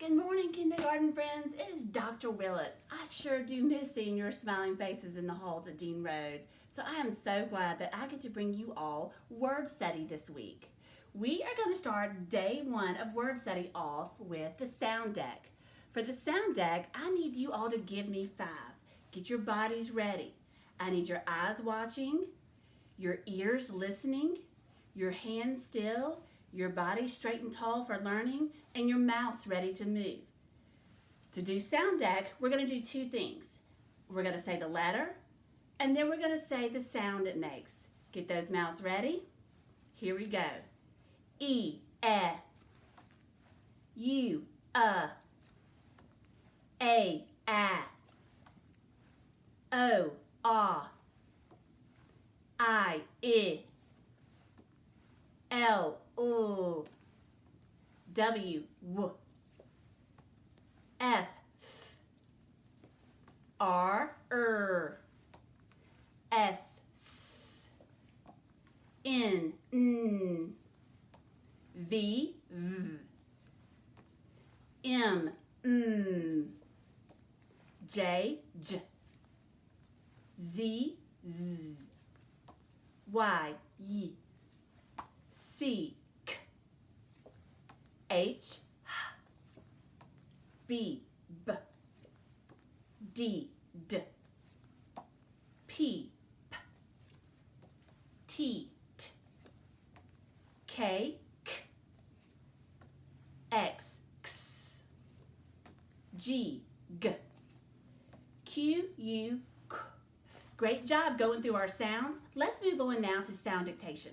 Good morning, kindergarten friends. It is Dr. Willett. I sure do miss seeing your smiling faces in the halls at Dean Road. So I am so glad that I get to bring you all word study this week. We are going to start day one of word study off with the sound deck. For the sound deck, I need you all to give me 5. Get your bodies ready. I need your eyes watching, your ears listening, your hands still, your body straight and tall for learning, and your mouths ready to move. To do sound deck, we're going to do 2 things. We're going to say the letter, and then we're going to say the sound it makes. Get those mouths ready. Here we go. E, U, A, O, I, L, W, F, R, S, N, V, M, J, Z, Y, C, H, B, D, P, T, K, X, G, Q, U, K. Great job going through our sounds. Let's move on now to sound dictation.